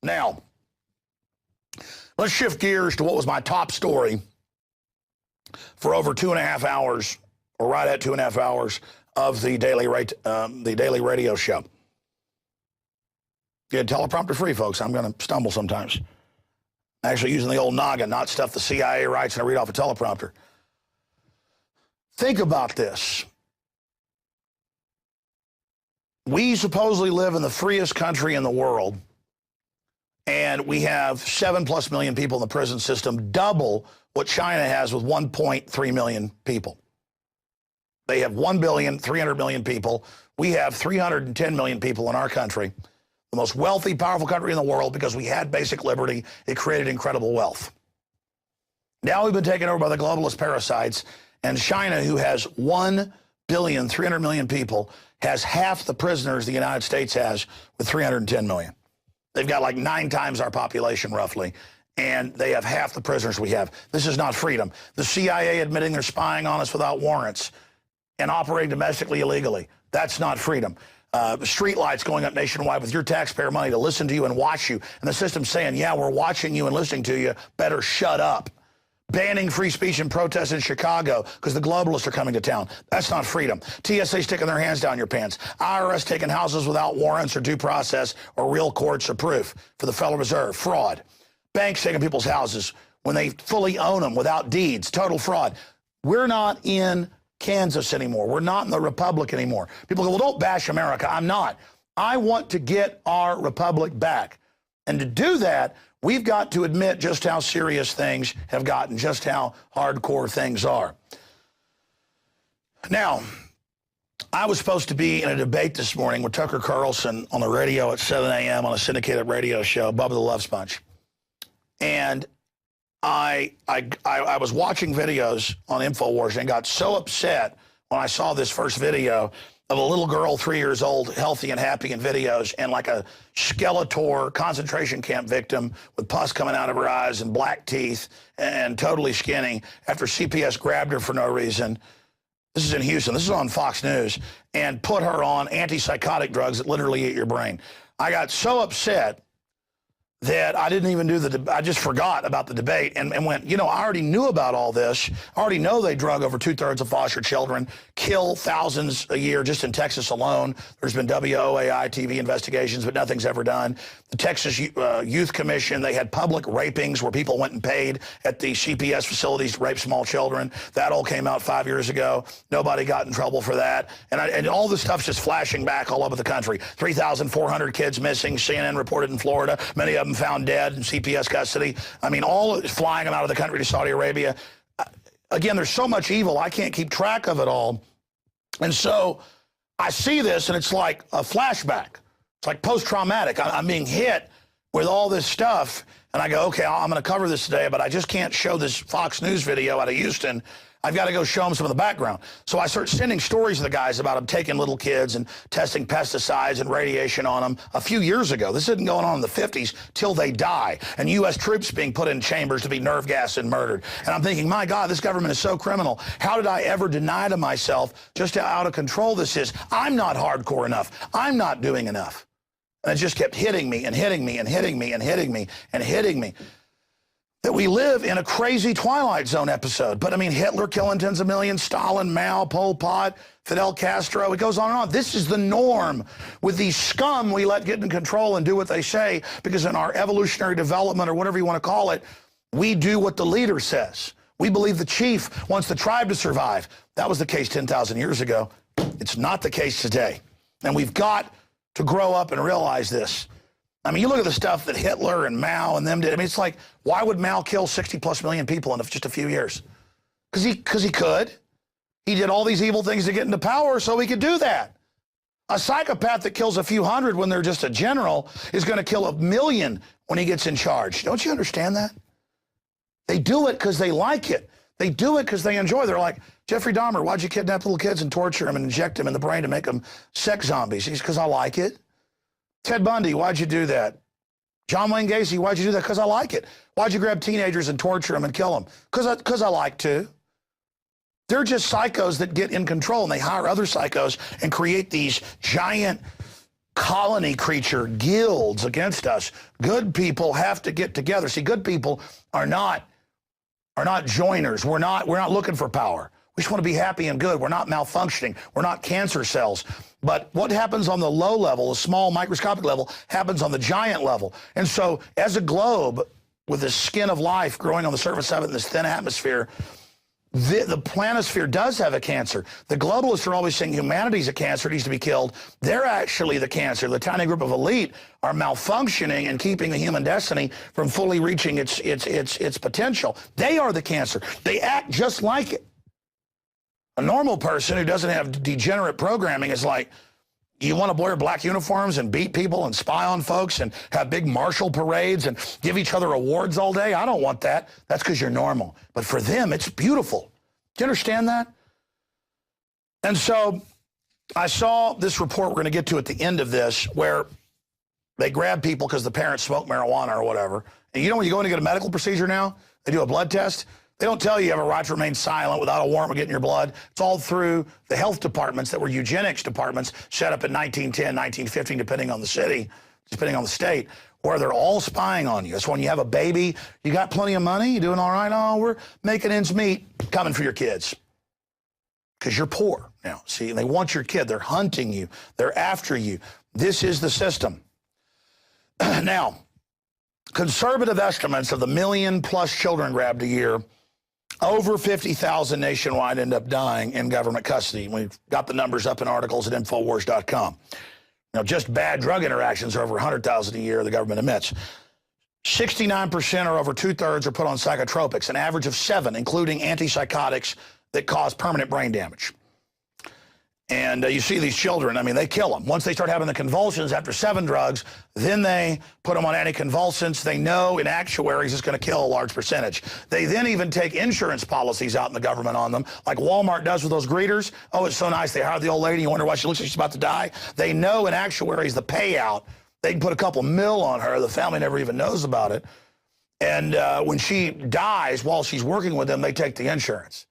Now, let's shift gears to what was my top story for over 2.5 hours, or right at 2.5 hours, of the daily radio show. Get teleprompter free, folks. I'm going to stumble sometimes. Actually using the old noggin, not stuff the CIA writes and I read off a teleprompter. Think about this. We supposedly live in the freest country in the world, and we have 7+ million people in the prison system, double what China has with 1.3 million people. They have 1,300,000,000 people. We have 310 million people in our country. The most wealthy, powerful country in the world, because we had basic liberty. It created incredible wealth. Now we've been taken over by the globalist parasites, and China, who has 1,300,000,000 people, has half the prisoners the United States has with 310 million. They've got like 9 times our population, roughly, and they have half the prisoners we have. This is not freedom. The CIA admitting they're spying on us without warrants and operating domestically illegally. That's not freedom. Street lights going up nationwide with your taxpayer money to listen to you and watch you, and the system saying, yeah, we're watching you and listening to you, better shut up. Banning free speech and protests in Chicago because the globalists are coming to town. That's not freedom. TSA sticking their hands down your pants. IRS taking houses without warrants or due process or real courts or proof for the Federal Reserve. Fraud. Banks taking people's houses when they fully own them without deeds. Total fraud. We're not in Kansas anymore. We're not in the Republic anymore. People go, well, don't bash America. I'm not. I want to get our Republic back. And to do that, we've got to admit just how serious things have gotten, just how hardcore things are. Now, I was supposed to be in a debate this morning with Tucker Carlson on the radio at 7 a.m. on a syndicated radio show, Bubba the Love Sponge. And I was watching videos on InfoWars and got so upset when I saw this first video of a little girl, 3 years old, healthy and happy in videos, and like a Skeletor concentration camp victim with pus coming out of her eyes and black teeth and totally skinny after CPS grabbed her for no reason. This is in Houston. This is on Fox News, and put her on antipsychotic drugs that literally eat your brain. I got so upset that I didn't even do I just forgot about the debate and went, you know, I already knew about all this. I already know they drug over 2/3 of foster children, kill thousands a year just in Texas alone. There's been WOAI TV investigations, but nothing's ever done. The Texas Youth Commission, they had public rapings where people went and paid at the CPS facilities to rape small children. That all came out 5 years ago. Nobody got in trouble for that. And all this stuff's just flashing back all over the country. 3,400 kids missing, CNN reported in Florida. Many of them found dead in CPS custody. I mean, all flying them out of the country to Saudi Arabia. Again, there's so much evil, I can't keep track of it all. And so I see this, and it's like a flashback. It's like post-traumatic. I'm being hit with all this stuff, and I go, okay, I'm going to cover this today, but I just can't show this Fox News video out of Houston. I've got to go show them some of the background. So I start sending stories to the guys about them taking little kids and testing pesticides and radiation on them a few years ago. This isn't going on in the 50s till they die. And U.S. troops being put in chambers to be nerve gassed and murdered. And I'm thinking, my God, this government is so criminal. How did I ever deny to myself just how out of control this is? I'm not hardcore enough. I'm not doing enough. And it just kept hitting me and hitting me and hitting me and hitting me and hitting me. That we live in a crazy Twilight Zone episode. But I mean, Hitler killing tens of millions, Stalin, Mao, Pol Pot, Fidel Castro, it goes on and on. This is the norm with these scum we let get in control and do what they say, because in our evolutionary development, or whatever you want to call it, we do what the leader says. We believe the chief wants the tribe to survive. That was the case 10,000 years ago. It's not the case today. And we've got to grow up and realize this. I mean, you look at the stuff that Hitler and Mao and them did. I mean, it's like, why would Mao kill 60+ million people in just a few years? Because he could. He did all these evil things to get into power so he could do that. A psychopath that kills a few hundred when they're just a general is going to kill 1 million when he gets in charge. Don't you understand that? They do it because they like it. They do it because they enjoy it. They're like, Jeffrey Dahmer, why'd you kidnap little kids and torture them and inject them in the brain to make them sex zombies? He's because I like it. Ted Bundy, why'd you do that? John Wayne Gacy, why'd you do that? Because I like it. Why'd you grab teenagers and torture them and kill them? Because I like to. They're just psychos that get in control, and they hire other psychos and create these giant colony creature guilds against us. Good people have to get together. See, good people are not joiners. We're not looking for power. We just want to be happy and good. We're not malfunctioning. We're not cancer cells. But what happens on the low level, the small microscopic level, happens on the giant level. And so as a globe with the skin of life growing on the surface of it in this thin atmosphere, the planisphere does have a cancer. The globalists are always saying humanity's a cancer, it needs to be killed. They're actually the cancer. The tiny group of elite are malfunctioning and keeping the human destiny from fully reaching its potential. They are the cancer. They act just like it. A normal person who doesn't have degenerate programming is like, you want to wear black uniforms and beat people and spy on folks and have big martial parades and give each other awards all day? I don't want that. That's because you're normal. But for them, it's beautiful. Do you understand that? And so I saw this report we're going to get to at the end of this where they grab people because the parents smoke marijuana or whatever. And you know when you go in to get a medical procedure now, they do a blood test. They don't tell you have a right to remain silent without a warrant for getting your blood. It's all through the health departments that were eugenics departments set up in 1910, 1915, depending on the city, depending on the state, where they're all spying on you. It's when you have a baby, you got plenty of money, you doing all right? Oh, we're making ends meet, coming for your kids. Because you're poor now. See, they want your kid. They're hunting you. They're after you. This is the system. Now, conservative estimates of the 1 million+ children grabbed a year, over 50,000 nationwide end up dying in government custody. We've got the numbers up in articles at Infowars.com. Now, just bad drug interactions are over 100,000 a year, the government admits. 69% or over 2/3 are put on psychotropics, an average of 7, including antipsychotics that cause permanent brain damage. And you see these children, I mean, they kill them. Once they start having the convulsions after 7 drugs, then they put them on anticonvulsants. They know in actuaries it's going to kill a large percentage. They then even take insurance policies out in the government on them, like Walmart does with those greeters. Oh, it's so nice. They hired the old lady. You wonder why she looks like she's about to die. They know in actuaries the payout. They can put a couple mil on her. The family never even knows about it. And when she dies while she's working with them, they take the insurance.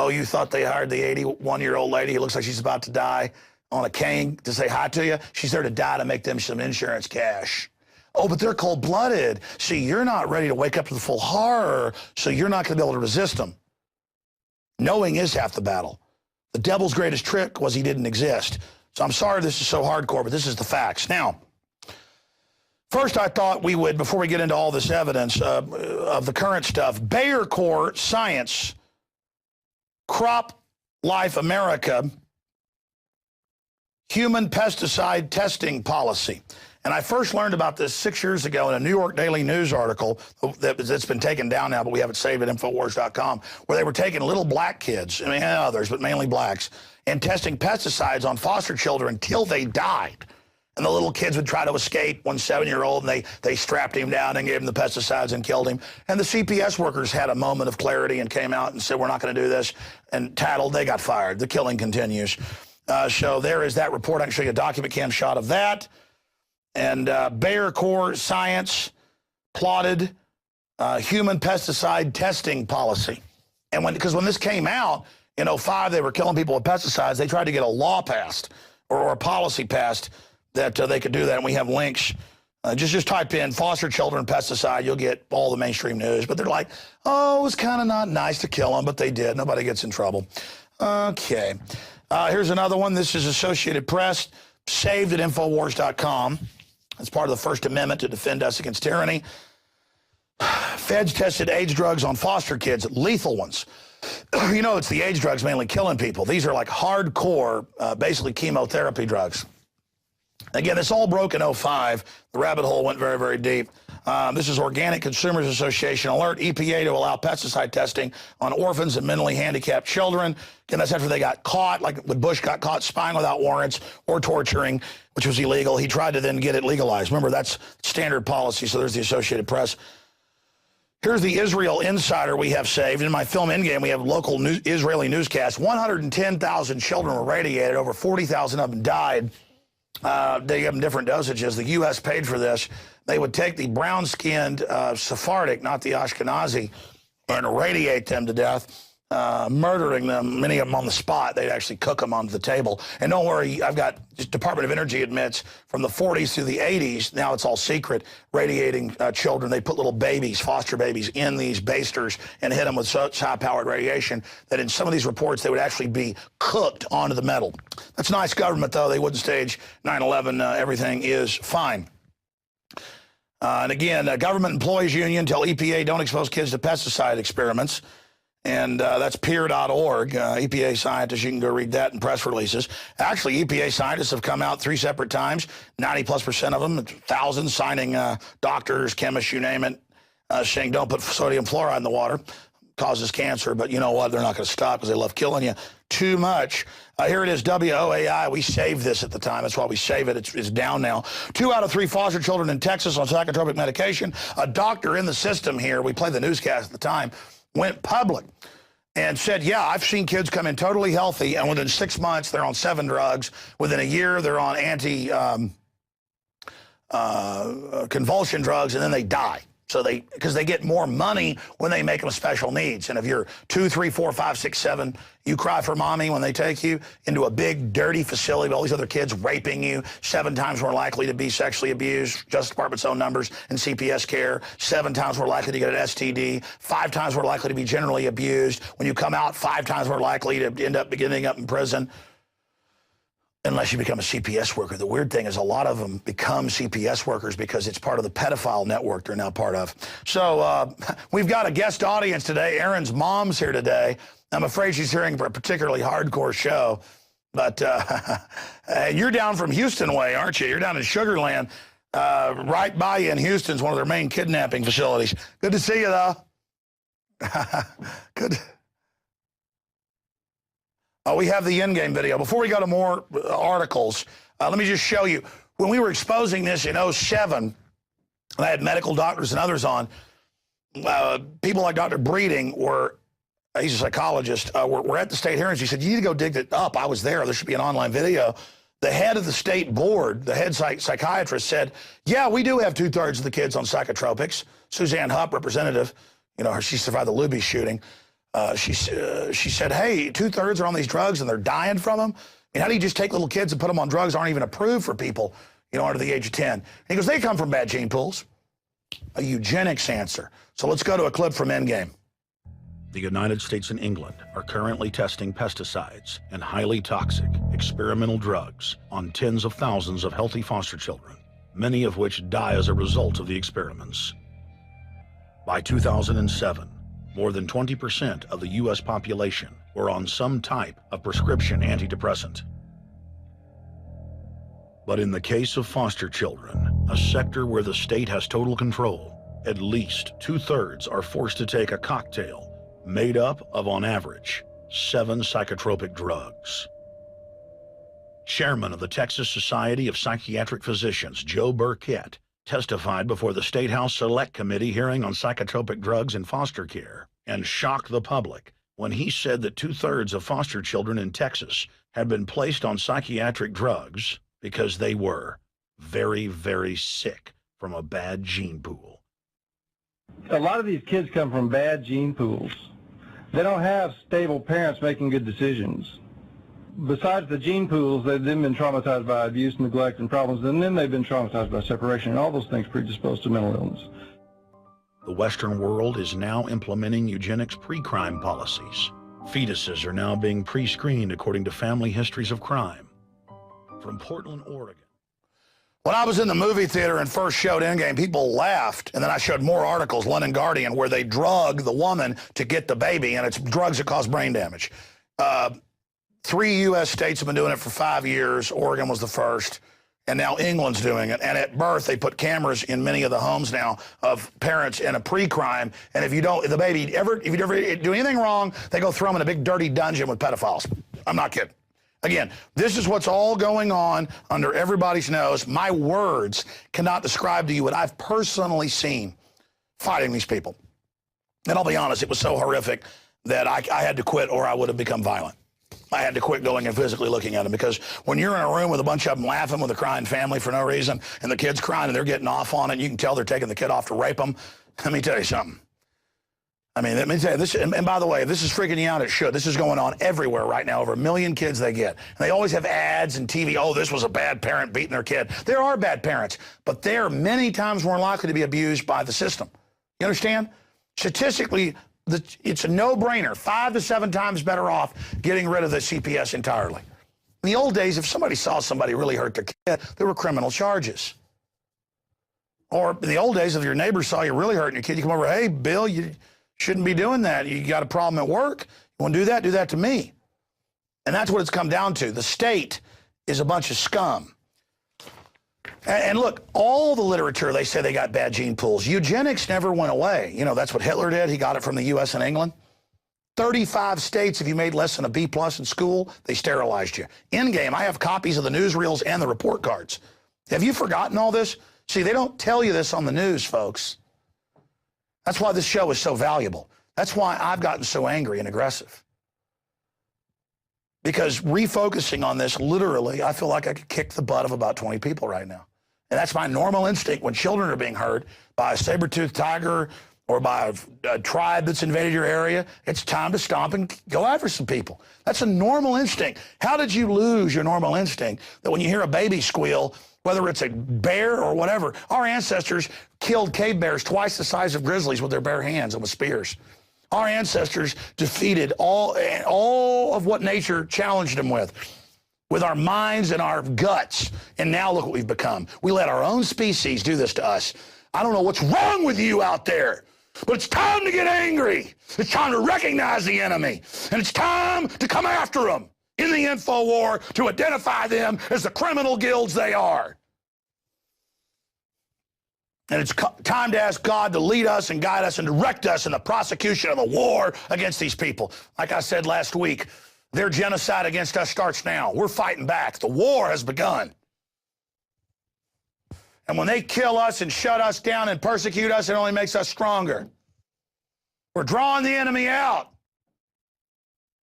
Oh, you thought they hired the 81-year-old lady who looks like she's about to die on a cane to say hi to you? She's there to die to make them some insurance cash. Oh, but they're cold-blooded. See, you're not ready to wake up to the full horror, so you're not going to be able to resist them. Knowing is half the battle. The devil's greatest trick was he didn't exist. So I'm sorry this is so hardcore, but this is the facts. Now, first I thought we would, before we get into all this evidence of the current stuff, Bayer Core Science, Crop Life America, human pesticide testing policy. And I first learned about this 6 years ago in a New York Daily News article that's been taken down now, but we have it saved at Infowars.com, where they were taking little black kids, I mean, and others, but mainly blacks, and testing pesticides on foster children until they died. And the little kids would try to escape, one 7-year-old, and they strapped him down and gave him the pesticides and killed him. And the CPS workers had a moment of clarity and came out and said, we're not going to do this, and tattled. They got fired. The killing continues. So there is that report. I can show you a document cam shot of that. And Bayer Core Science plotted human pesticide testing policy. And because when this came out in 2005, they were killing people with pesticides. They tried to get a law passed or a policy passed that they could do that, and we have links. Just type in foster children pesticide, you'll get all the mainstream news. But they're like, oh, it was kind of not nice to kill them, but they did. Nobody gets in trouble. Okay. Here's another one. This is Associated Press, saved at Infowars.com. It's part of the First Amendment to defend us against tyranny. Feds tested AIDS drugs on foster kids, lethal ones. You know, it's the AIDS drugs mainly killing people. These are like hardcore, basically chemotherapy drugs. Again, this all broke in 2005. The rabbit hole went very, very deep. This is Organic Consumers Association alert EPA to allow pesticide testing on orphans and mentally handicapped children. Again, that's after they got caught, like when Bush got caught spying without warrants or torturing, which was illegal. He tried to then get it legalized. Remember, that's standard policy, so there's the Associated Press. Here's the Israel Insider we have saved. In my film Endgame, we have local Israeli newscasts. 110,000 children were radiated. Over 40,000 of them died. They give them different dosages. The U.S. paid for this. They would take the brown-skinned Sephardic, not the Ashkenazi, and irradiate them to death. murdering them, many of them on the spot. They'd actually cook them onto the table. And don't worry, I've got, just Department of Energy admits, from the 40s through the 80s, now it's all secret, radiating children. They put little babies, foster babies, in these basters and hit them with such high-powered radiation that in some of these reports they would actually be cooked onto the metal. That's nice government, though. They wouldn't stage 9/11. Everything is fine. And again, Government Employees Union tell EPA don't expose kids to pesticide experiments. And that's peer.org. EPA scientists, you can go read that in press releases. Actually, EPA scientists have come out 3 separate times, 90+% of them, thousands signing doctors, chemists, you name it, saying don't put sodium fluoride in the water. Causes cancer, but you know what? They're not going to stop because they love killing you too much. Here it is, WOAI. We saved this at the time. That's why we save it. It's down now. 2 out of 3 foster children in Texas on psychotropic medication. A doctor in the system here, we played the newscast at the time, went public and said, yeah, I've seen kids come in totally healthy, and within 6 months, they're on 7 drugs. Within a year, they're on anti-convulsion drugs, and then they die. So because they get more money when they make them special needs. And if you're 2, 3, 4, 5, 6, 7, you cry for mommy when they take you into a big, dirty facility with all these other kids raping you, 7 times more likely to be sexually abused, Justice Department's own numbers, in CPS care, 7 times more likely to get an STD, 5 times more likely to be generally abused. When you come out, 5 times more likely to end up beginning up in prison. Unless you become a CPS worker. The weird thing is a lot of them become CPS workers because it's part of the pedophile network they're now part of. So we've got a guest audience today. Aaron's mom's here today. I'm afraid she's hearing for a particularly hardcore show. But you're down from Houston way, aren't you? You're down in Sugar Land. Right by you in Houston's one of their main kidnapping facilities. Good to see you, though. Good. We have the in-game video. Before we go to more articles, let me just show you. When we were exposing this in 2007, and I had medical doctors and others on, people like Dr. Breeding he's a psychologist, were at the state hearings. He said, you need to go dig it up. I was there. There should be an online video. The head of the state board, the head psychiatrist said, yeah, we do have 2/3 of the kids on psychotropics. Suzanne Hupp, representative, she survived the Luby shooting. She said, hey, 2/3 are on these drugs and they're dying from them. And how do you just take little kids and put them on drugs that aren't even approved for people, under the age of 10? And he goes, they come from bad gene pools. A eugenics answer. So let's go to a clip from Endgame. The United States and England are currently testing pesticides and highly toxic experimental drugs on tens of thousands of healthy foster children, many of which die as a result of the experiments. By 2007, more than 20% of the U.S. population were on some type of prescription antidepressant. But in the case of foster children, a sector where the state has total control, at least 2/3 are forced to take a cocktail made up of, on average, 7 psychotropic drugs. Chairman of the Texas Society of Psychiatric Physicians, Joe Burkett, testified before the State House Select Committee hearing on psychotropic drugs in foster care and shocked the public when he said that 2/3 of foster children in Texas had been placed on psychiatric drugs because they were very, very sick from a bad gene pool. A lot of these kids come from bad gene pools. They don't have stable parents making good decisions. Besides the gene pools, they've then been traumatized by abuse, neglect, and problems, and then they've been traumatized by separation, and all those things predispose to mental illness. The Western world is now implementing eugenics pre-crime policies. Fetuses are now being pre-screened according to family histories of crime. From Portland, Oregon. When I was in the movie theater and first showed Endgame, people laughed, and then I showed more articles, London Guardian, where they drug the woman to get the baby, and it's drugs that cause brain damage. 3 U.S. states have been doing it for 5 years. Oregon was the first, and now England's doing it. And at birth, they put cameras in many of the homes now of parents in a pre-crime. And if you don't, if you ever do anything wrong, they go throw them in a big dirty dungeon with pedophiles. I'm not kidding. Again, this is what's all going on under everybody's nose. My words cannot describe to you what I've personally seen fighting these people. And I'll be honest, it was so horrific that I had to quit or I would have become violent. I had to quit going and physically looking at them, because when you're in a room with a bunch of them laughing with a crying family for no reason, and the kid's crying and they're getting off on it, and you can tell they're taking the kid off to rape them, let me tell you something. I mean, let me tell you, this, and by the way, if this is freaking you out, it should. This is going on everywhere right now. Over 1 million kids they get. And they always have ads and TV. Oh, this was a bad parent beating their kid. There are bad parents, but they're many times more likely to be abused by the system. You understand? Statistically, it's a no-brainer. 5 to 7 times better off getting rid of the CPS entirely. In the old days, if somebody saw somebody really hurt their kid, there were criminal charges. Or in the old days, if your neighbor saw you really hurting your kid, you come over, hey, Bill, you shouldn't be doing that. You got a problem at work. You want to do that? Do that to me. And that's what it's come down to. The state is a bunch of scum. And look, all the literature, they say they got bad gene pools. Eugenics never went away. You know, that's what Hitler did. He got it from the U.S. and England. 35 states, if you made less than a B+ in school, they sterilized you. In game, I have copies of the newsreels and the report cards. Have you forgotten all this? See, they don't tell you this on the news, folks. That's why this show is so valuable. That's why I've gotten so angry and aggressive. Because refocusing on this, literally, I feel like I could kick the butt of about 20 people right now. And that's my normal instinct when children are being hurt by a saber-toothed tiger or by a tribe that's invaded your area. It's time to stomp and go after some people. That's a normal instinct. How did you lose your normal instinct that when you hear a baby squeal, whether it's a bear or whatever, our ancestors killed cave bears twice the size of grizzlies with their bare hands and with spears. Our ancestors defeated all of what nature challenged them with our minds and our guts. And now look what we've become. We let our own species do this to us. I don't know what's wrong with you out there, but it's time to get angry. It's time to recognize the enemy. And it's time to come after them in the info war to identify them as the criminal guilds they are. And it's time to ask God to lead us and guide us and direct us in the prosecution of the war against these people. Like I said last week, their genocide against us starts now. We're fighting back. The war has begun. And when they kill us and shut us down and persecute us, it only makes us stronger. We're drawing the enemy out.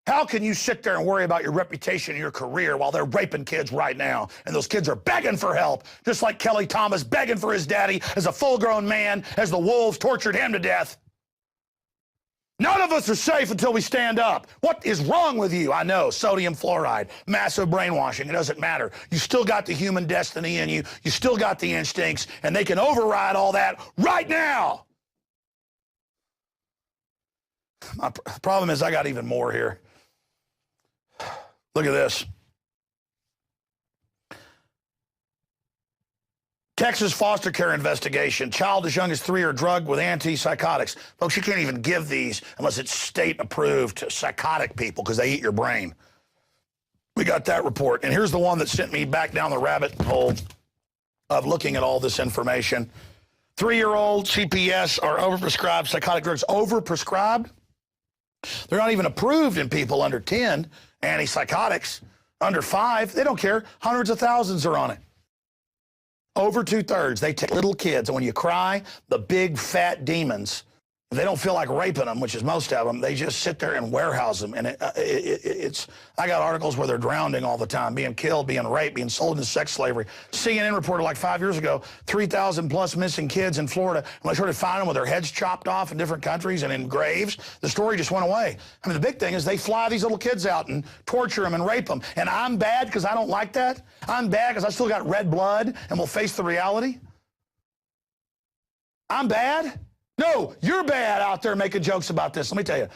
How can you sit there and worry about your reputation and your career while they're raping kids right now? And those kids are begging for help, just like Kelly Thomas begging for his daddy as a full-grown man as the wolves tortured him to death. None of us are safe until we stand up. What is wrong with you? I know, sodium fluoride, massive brainwashing, it doesn't matter. You still got the human destiny in you. You still got the instincts, and they can override all that right now. My problem is I got even more here. Look at this. Texas foster care investigation. Child as young as 3 are drugged with antipsychotics. Folks, you can't even give these unless it's state-approved to psychotic people because they eat your brain. We got that report. And here's the one that sent me back down the rabbit hole of looking at all this information. 3-year-old CPS are overprescribed psychotic drugs. Overprescribed? They're not even approved in people under 10, antipsychotics. Under 5, they don't care. Hundreds of thousands are on it. Over 2/3, they take little kids, and when you cry, the big fat demons, if they don't feel like raping them, which is most of them, they just sit there and warehouse them. And it's I got articles where they're drowning all the time, being killed, being raped, being sold into sex slavery. CNN reported like 5 years ago, 3,000 plus missing kids in Florida. When they started finding them with their heads chopped off in different countries and in graves, the story just went away. I mean, the big thing is they fly these little kids out and torture them and rape them. And I'm bad because I don't like that? I'm bad because I still got red blood and will face the reality? I'm bad? No, you're bad out there making jokes about this. Let me tell you,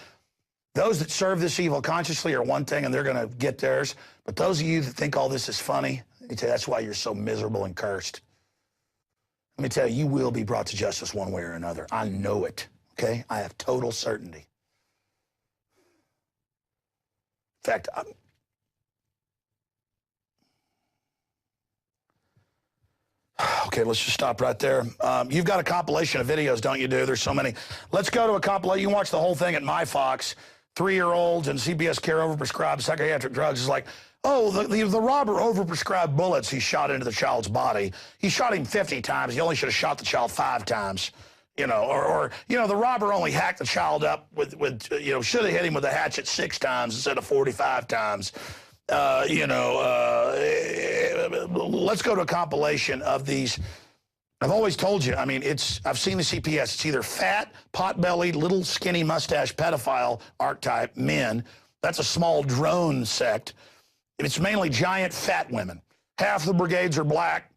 those that serve this evil consciously are one thing, and they're going to get theirs. But those of you that think all this is funny, let me tell you, that's why you're so miserable and cursed. Let me tell you, you will be brought to justice one way or another. I know it, okay? I have total certainty. In fact, okay, let's just stop right there. You've got a compilation of videos, don't you, There's so many. Let's go to a compilation. You can watch the whole thing at MyFox. 3-year-olds and CPS care overprescribed psychiatric drugs. It's like, oh, the robber overprescribed bullets he shot into the child's body. He shot him 50 times. He only should have shot the child 5 times. You know, or you know, the robber only hacked the child up with you know, should have hit him with a hatchet 6 times instead of 45 times. You know, let's go to a compilation of these I've always told you, I mean, I've seen the CPS. It's either fat, pot-bellied, little skinny mustache pedophile archetype men. That's a small drone sect. It's mainly giant fat women. Half the brigades are black.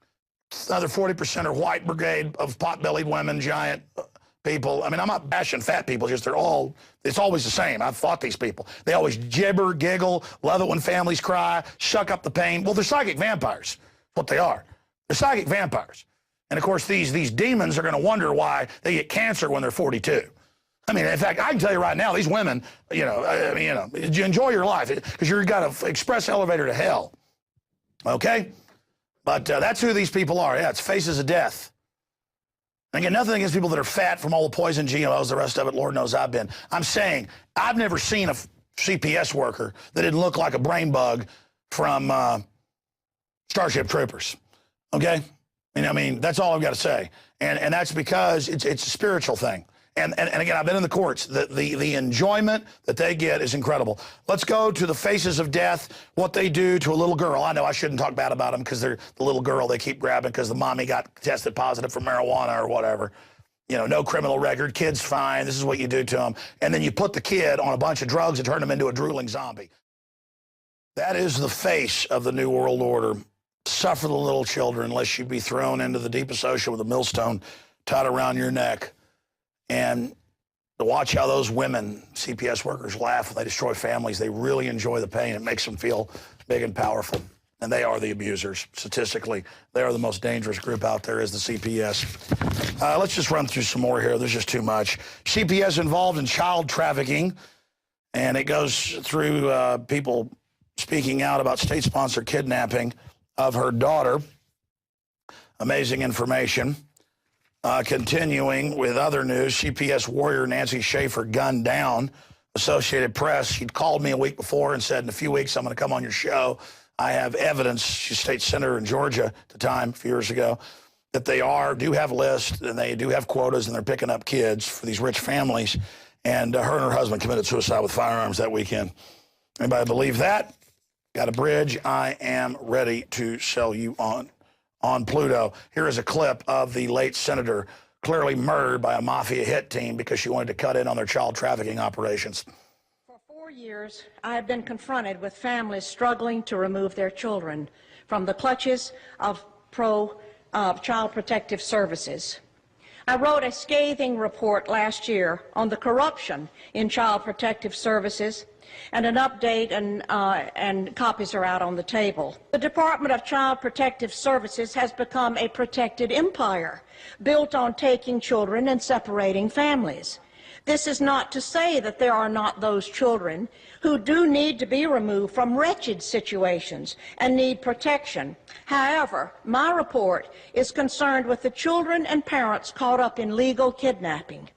Another 40% are white brigade of pot-bellied women, giant people. I mean, I'm not bashing fat people, just it's always the same. I've fought these people. They always gibber, giggle, love it when families cry, suck up the pain. Well, they're psychic vampires. That's what they are. They're psychic vampires. And, of course, these demons are going to wonder why they get cancer when they're 42. I mean, in fact, I can tell you right now, these women, you enjoy your life because you've got an express elevator to hell. Okay? But that's who these people are. Yeah, it's faces of death. And again, nothing against people that are fat from all the poison, GMOs, the rest of it. Lord knows I've been. I'm saying I've never seen a CPS worker that didn't look like a brain bug from Starship Troopers. Okay? And I mean, that's all I've got to say. And that's because it's a spiritual thing. And again, I've been in the courts. The enjoyment that they get is incredible. Let's go to the faces of death, what they do to a little girl. I know I shouldn't talk bad about them because they're the little girl they keep grabbing because the mommy got tested positive for marijuana or whatever. You know, no criminal record, kid's fine. This is what you do to them. And then you put the kid on a bunch of drugs and turn him into a drooling zombie. That is the face of the New World Order. Suffer the little children lest you be thrown into the deepest ocean with a millstone tied around your neck. And to watch how those women, CPS workers, laugh when they destroy families, they really enjoy the pain. It makes them feel big and powerful. And they are the abusers. Statistically, they are the most dangerous group out there is the CPS. Let's just run through some more here. There's just too much. CPS involved in child trafficking. And it goes through people speaking out about state-sponsored kidnapping of her daughter. Amazing information. Continuing with other news, CPS warrior Nancy Schaefer gunned down. Associated Press, she'd called me a week before and said, in a few weeks, I'm going to come on your show. I have evidence, she's state senator in Georgia at the time, a few years ago, that they do have lists and they do have quotas and they're picking up kids for these rich families. And her and her husband committed suicide with firearms that weekend. Anybody believe that? Got a bridge I am ready to sell you on Pluto. Here is a clip of the late senator clearly murdered by a mafia hit team because she wanted to cut in on their child trafficking operations. For 4 years, I have been confronted with families struggling to remove their children from the clutches of Child Protective Services. I wrote a scathing report last year on the corruption in Child Protective Services, and an update and copies are out on the table. The Department of Child Protective Services has become a protected empire built on taking children and separating families. This is not to say that there are not those children who do need to be removed from wretched situations and need protection. However, my report is concerned with the children and parents caught up in legal kidnapping.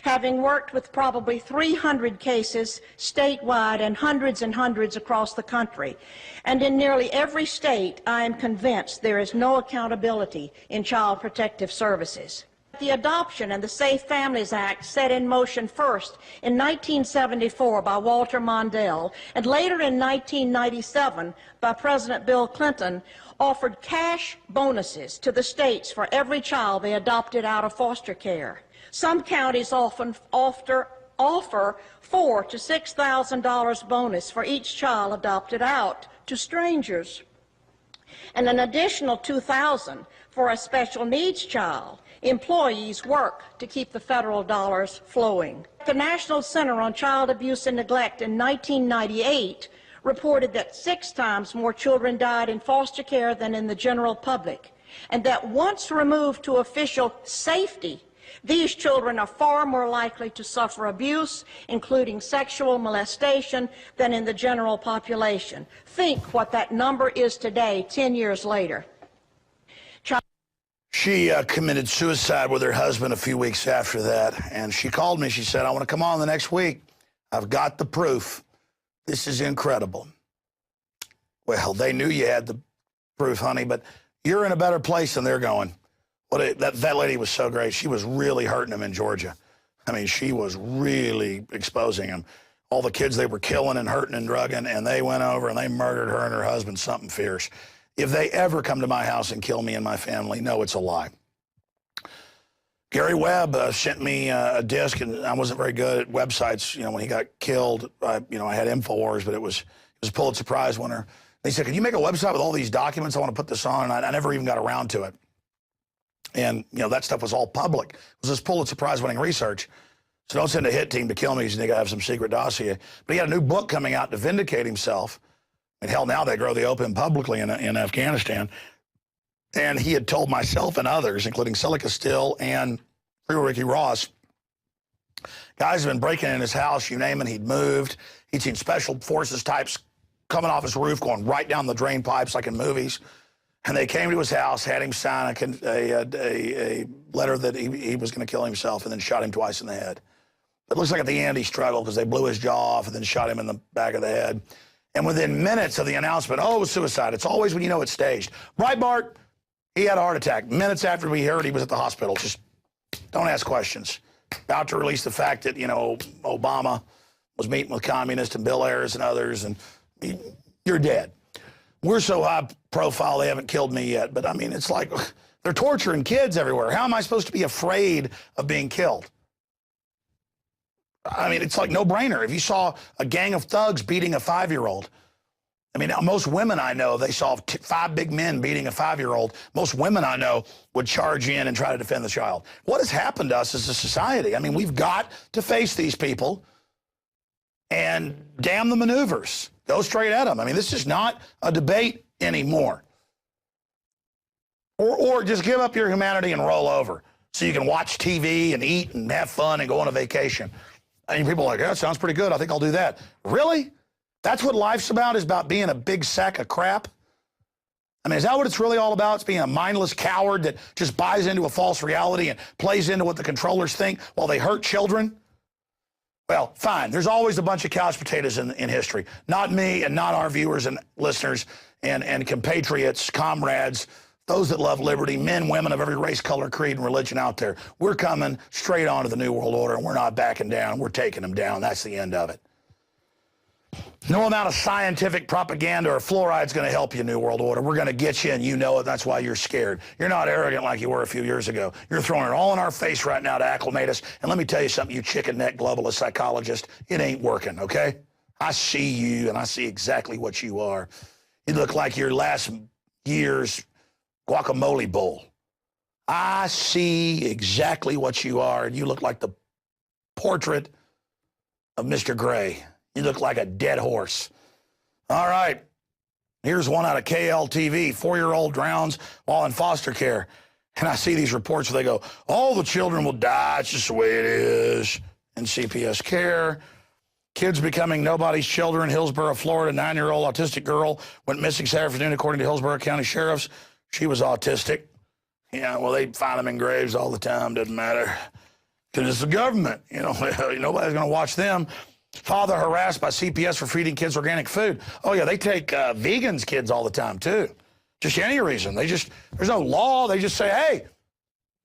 Having worked with probably 300 cases statewide and hundreds across the country, and in nearly every state, I am convinced there is no accountability in Child Protective Services. The Adoption and the Safe Families Act, set in motion first in 1974 by Walter Mondale and later in 1997 by President Bill Clinton, offered cash bonuses to the states for every child they adopted out of foster care. Some counties often offer $4,000 to $6,000 bonus for each child adopted out to strangers, and an additional $2,000 for a special needs child. Employees work to keep the federal dollars flowing. The National Center on Child Abuse and Neglect in 1998 reported that 6 times more children died in foster care than in the general public, and that once removed to official safety, these children are far more likely to suffer abuse, including sexual molestation, than in the general population. Think what that number is today, 10 years later. She committed suicide with her husband a few weeks after that, and she called me. She said, I want to come on the next week. I've got the proof. This is incredible. Well, they knew you had the proof, honey, but you're in a better place than they're going. That lady was so great. She was really hurting them in Georgia. I mean, she was really exposing them. All the kids they were killing and hurting and drugging, and they went over and they murdered her and her husband, something fierce. If they ever come to my house and kill me and my family, no, it's a lie. Gary Webb sent me a disc, and I wasn't very good at websites. When he got killed, I had InfoWars, but it was a Pulitzer Prize winner. They said, "Can you make a website with all these documents? I want to put this on." And I never even got around to it. And that stuff was all public. It was this Pulitzer Prize winning research. So don't send a hit team to kill me because you think I have some secret dossier. But he had a new book coming out to vindicate himself. And hell, now they grow the opium publicly in Afghanistan. And he had told myself and others, including Silica Still and Ricky Ross, guys have been breaking in his house, you name it, he'd moved. He'd seen special forces types coming off his roof, going right down the drain pipes like in movies. And they came to his house, had him sign a letter that he was going to kill himself, and then shot him twice in the head. It looks like at the end he struggled because they blew his jaw off and then shot him in the back of the head. And within minutes of the announcement, it was suicide. It's always when you know it's staged. Breitbart, he had a heart attack. Minutes after we heard he was at the hospital. Just don't ask questions. About to release the fact that, Obama was meeting with communists and Bill Ayers and others, and you're dead. We're so high profile they haven't killed me yet. But, it's like they're torturing kids everywhere. How am I supposed to be afraid of being killed? It's like no-brainer. If you saw a gang of thugs beating a 5-year-old, most women I know, they saw 5 big men beating a 5-year-old. Most women I know would charge in and try to defend the child. What has happened to us as a society? We've got to face these people and damn the maneuvers. Go straight at them. This is not a debate anymore. Or just give up your humanity and roll over so you can watch TV and eat and have fun and go on a vacation. People are like, that sounds pretty good. I think I'll do that. Really? That's what life's about, is about being a big sack of crap? Is that what it's really all about? It's being a mindless coward that just buys into a false reality and plays into what the controllers think while they hurt children? Well, fine. There's always a bunch of couch potatoes in history. Not me and not our viewers and listeners and compatriots, comrades, those that love liberty, men, women of every race, color, creed, and religion out there. We're coming straight on to the New World Order, and we're not backing down. We're taking them down. That's the end of it. No amount of scientific propaganda or fluoride is going to help you, New World Order. We're going to get you, and you know it. That's why you're scared. You're not arrogant like you were a few years ago. You're throwing it all in our face right now to acclimate us. And let me tell you something, you chicken-neck globalist psychologist, it ain't working, okay? I see you, and I see exactly what you are. You look like your last year's guacamole bowl. I see exactly what you are, and you look like the portrait of Mr. Gray. You look like a dead horse. All right. Here's one out of KLTV. 4-year-old drowns while in foster care. And I see these reports where they go, all the children will die. It's just the way it is in CPS care. Kids becoming nobody's children. Hillsborough, Florida, 9-year-old autistic girl went missing Saturday afternoon, according to Hillsborough County Sheriffs. She was autistic. Yeah, well, they find them in graves all the time. Doesn't matter. Because it's the government. Nobody's going to watch them. Father harassed by CPS for feeding kids organic food. Oh, yeah, they take vegans' kids all the time, too. Just any reason. There's no law. They just say, hey,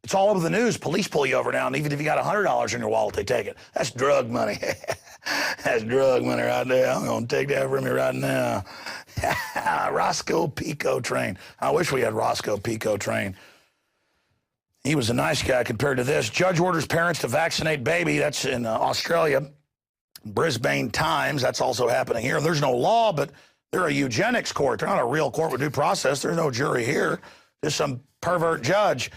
it's all over the news. Police pull you over now, and even if you got $100 in your wallet, they take it. That's drug money. That's drug money right there. I'm going to take that from you right now. Roscoe P. Coltrane. I wish we had Roscoe P. Coltrane. He was a nice guy compared to this. Judge orders parents to vaccinate baby. That's in Australia. Brisbane Times, that's also happening here. There's no law, but they're a eugenics court. They're not a real court with due process. There's no jury here. Just some pervert judge.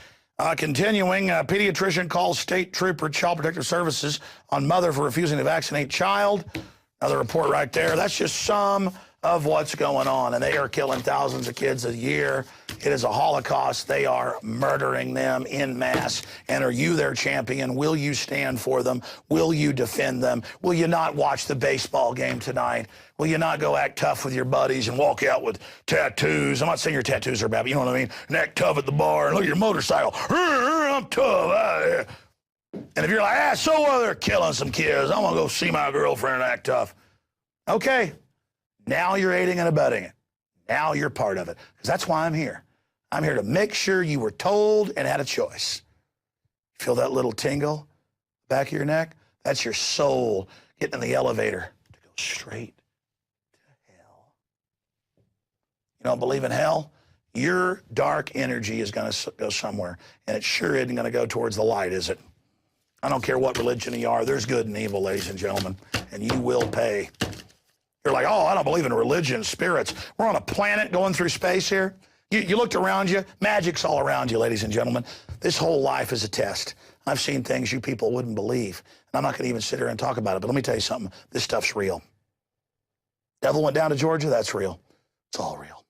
Continuing, pediatrician calls state trooper Child Protective Services on mother for refusing to vaccinate child. Another report right there. That's just some of what's going on, and they are killing thousands of kids a year. It is a Holocaust. They are murdering them en masse. And are you their champion? Will you stand for them? Will you defend them? Will you not watch the baseball game tonight? Will you not go act tough with your buddies and walk out with tattoos? I'm not saying your tattoos are bad, but you know what I mean? And act tough at the bar and look at your motorcycle. I'm tough. And if you're like, so what? They're killing some kids. I'm going to go see my girlfriend and act tough. Okay. Now you're aiding and abetting it. Now you're part of it. Because that's why I'm here. I'm here to make sure you were told and had a choice. Feel that little tingle back of your neck? That's your soul getting in the elevator to go straight to hell. You don't believe in hell? Your dark energy is going to go somewhere, and it sure isn't going to go towards the light, is it? I don't care what religion you are. There's good and evil, ladies and gentlemen, and you will pay. You're like, oh, I don't believe in religion, spirits. We're on a planet going through space here. You looked around you. Magic's all around you, ladies and gentlemen. This whole life is a test. I've seen things you people wouldn't believe, and I'm not going to even sit here and talk about it, but let me tell you something. This stuff's real. Devil went down to Georgia. That's real. It's all real.